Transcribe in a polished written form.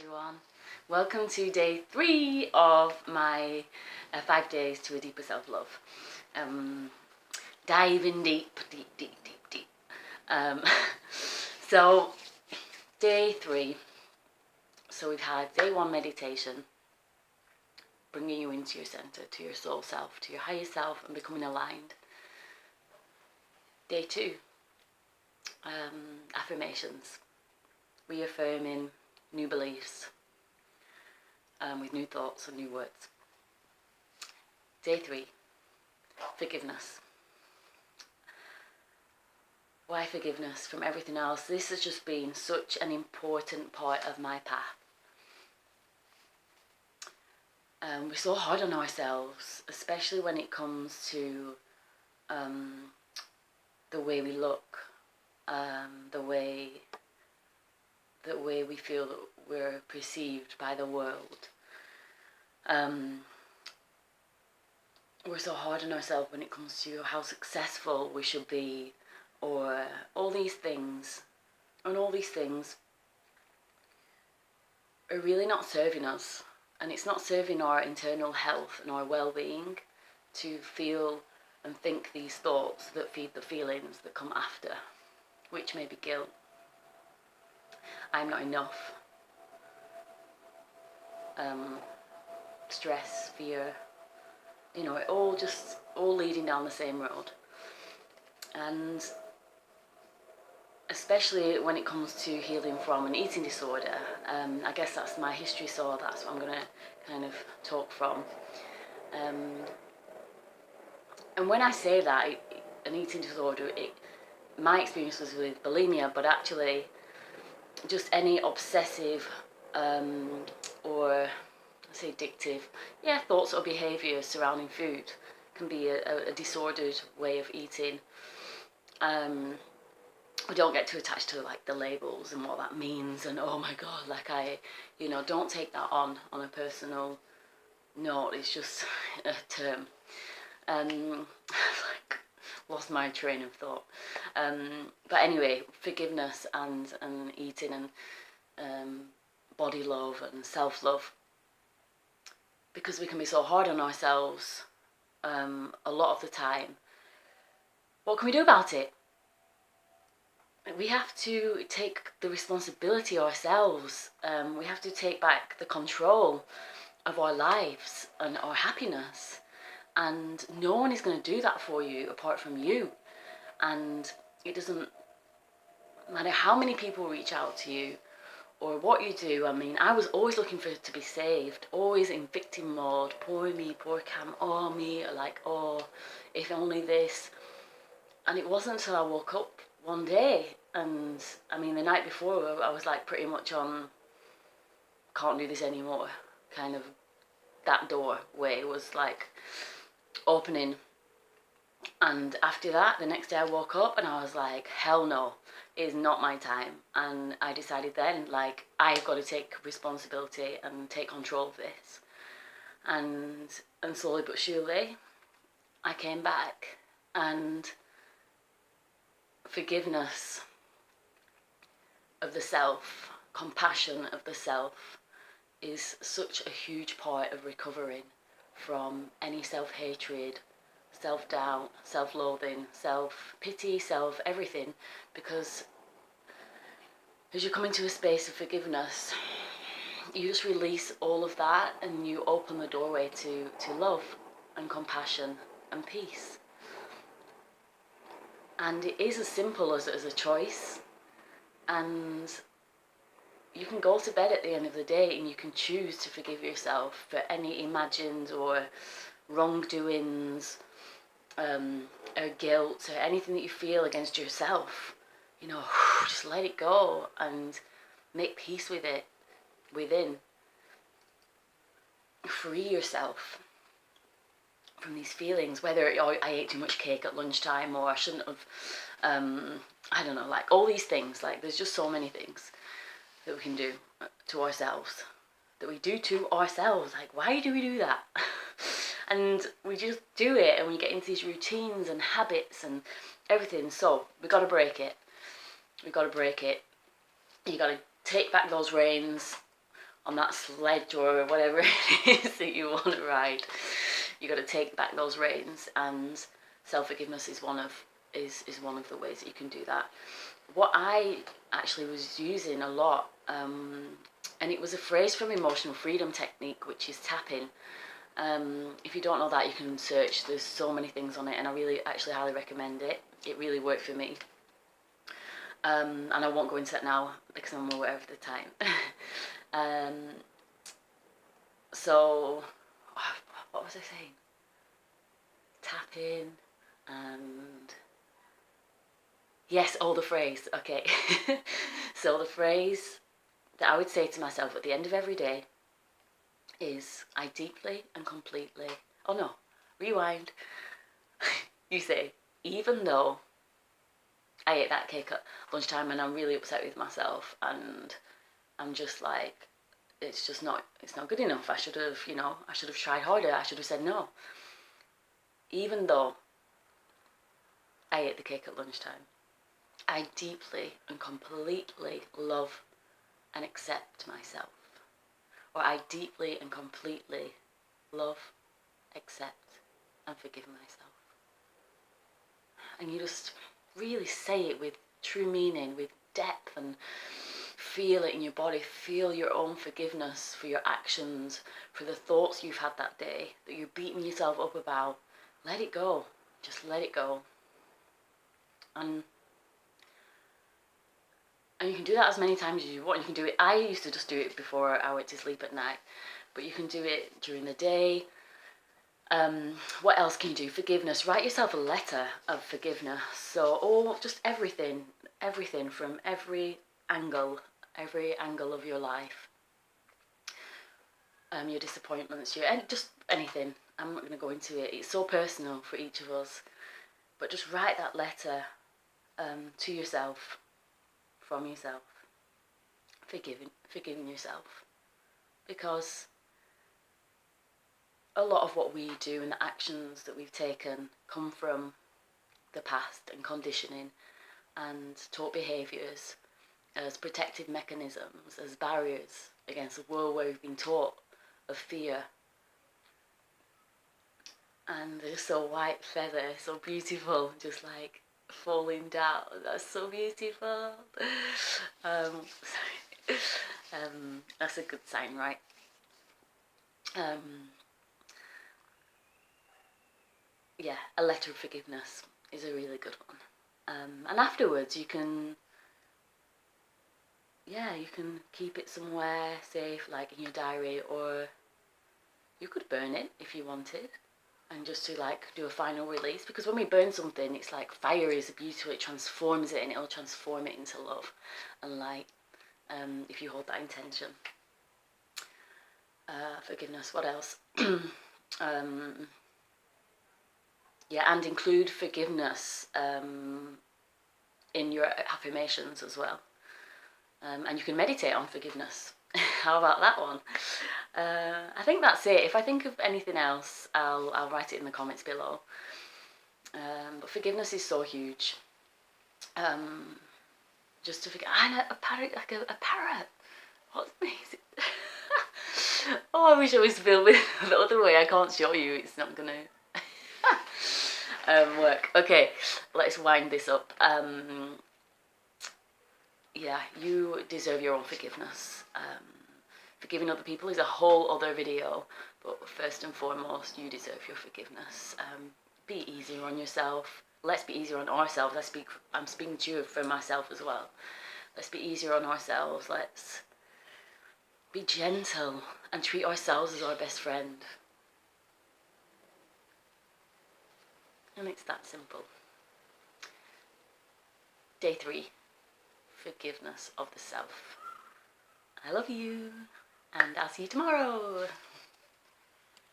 everyone. Welcome to day 3 of my 5 days to a deeper self-love. Diving deep. So, day 3. So we've had day 1 meditation, bringing you into your center, to your soul self, to your higher self, and becoming aligned. Day 2, affirmations, reaffirming new beliefs with new thoughts and new words. Day 3, forgiveness. Why forgiveness from everything else? This has just been such an important part of my path. We're so hard on ourselves, especially when it comes to the way we look, the way we feel that we're perceived by the world. We're so hard on ourselves when it comes to how successful we should be, or all these things. And all these things are really not serving us. And it's not serving our internal health and our well-being to feel and think these thoughts that feed the feelings that come after, which may be guilt. I'm not enough. Stress, fear, it all leading down the same road. And especially when it comes to healing from an eating disorder, I guess that's my history, so that's what I'm going to kind of talk from. And when I say that, an eating disorder, my experience was with bulimia, but actually just any obsessive or say addictive, thoughts or behaviours surrounding food can be a disordered way of eating. We don't get too attached to like the labels and what that means, and oh my god, don't take that on a personal note. It's just a term. Lost my train of thought. But anyway, forgiveness and eating and body love and self-love, because we can be so hard on ourselves a lot of the time. What can we do about it? We have to take the responsibility ourselves. We have to take back the control of our lives and our happiness. And no one is going to do that for you apart from you. And it doesn't matter how many people reach out to you or what you do. I mean, I was always looking to be saved, always in victim mode. Poor me, poor Cam, oh me, if only this. And it wasn't until I woke up one day, and I mean the night before I was like pretty much on can't do this anymore, kind of that doorway was like opening. And after that, the next day I woke up and I was like, hell no, it is not my time. And I decided then, I've got to take responsibility and take control of this. And slowly but surely I came back, and forgiveness of the self, compassion of the self, is such a huge part of recovering from any self-hatred, self-doubt, self-loathing, self-pity, self-everything. Because as you come into a space of forgiveness, you just release all of that and you open the doorway to love and compassion and peace. And it is as simple as a choice. And you can go to bed at the end of the day and you can choose to forgive yourself for any imagined or wrongdoings, or guilt, or anything that you feel against yourself. Just let it go and make peace with it within. Free yourself from these feelings, whether I ate too much cake at lunchtime, or I shouldn't have, I don't know, all these things. There's just so many things that we can do to ourselves, that we do to ourselves. Why do we do that? And we just do it, and we get into these routines and habits and everything. So we got to break it. You got to take back those reins on that sledge or whatever it is that you want to ride. You got to take back those reins, and self-forgiveness is one of the ways that you can do that. What I actually was using a lot, and it was a phrase from Emotional Freedom Technique, which is tapping. If you don't know that, you can search. There's so many things on it, and I really actually highly recommend it. It really worked for me. And I won't go into that now because I'm aware of the time. So, what was I saying? Tapping and... Yes, the phrase. Okay. So the phrase that I would say to myself at the end of every day is, I deeply and completely... Oh no, rewind. You say, even though I ate that cake at lunchtime and I'm really upset with myself and I'm just like, it's not good enough. I should have tried harder. I should have said no. Even though I ate the cake at lunchtime, I deeply and completely love and accept myself. Or I deeply and completely love, accept, and forgive myself. And you just really say it with true meaning, with depth, and feel it in your body. Feel your own forgiveness for your actions, for the thoughts you've had that day that you're beating yourself up about. Let it go. Just let it go. And you can do that as many times as you want. You can do it. I used to just do it before I went to sleep at night, but you can do it during the day. What else can you do? Forgiveness. Write yourself a letter of forgiveness. So, just everything from every angle of your life. Your disappointments, and just anything. I'm not going to go into it. It's so personal for each of us. But just write that letter to yourself, from yourself, forgiving yourself. Because a lot of what we do and the actions that we've taken come from the past and conditioning and taught behaviours as protective mechanisms, as barriers against a world where we've been taught of fear. And they're so white feather, so beautiful, just like falling down. That's so beautiful. That's a good sign, right? Yeah, a letter of forgiveness is a really good one. And afterwards you can keep it somewhere safe, like in your diary, or you could burn it if you wanted, and just to like do a final release. Because when we burn something, it's like fire is beautiful. It transforms it, and it'll transform it into love and light, if you hold that intention. Forgiveness. What else? And include forgiveness in your affirmations as well. And you can meditate on forgiveness. How about that one? I think that's it. If I think of anything else, I'll write it in the comments below. But forgiveness is so huge. Just to forget. And a parrot, like a parrot. What's amazing? Oh, I wish I was filmed it the other way. I can't show you. It's not gonna work. Okay, let's wind this up. You deserve your own forgiveness. Forgiving other people is a whole other video, but first and foremost, you deserve your forgiveness. Be easier on yourself. Let's be easier on ourselves. I'm speaking to you for myself as well. Let's be easier on ourselves. Let's be gentle and treat ourselves as our best friend. And it's that simple. Day 3, forgiveness of the self. I love you, and I'll see you tomorrow.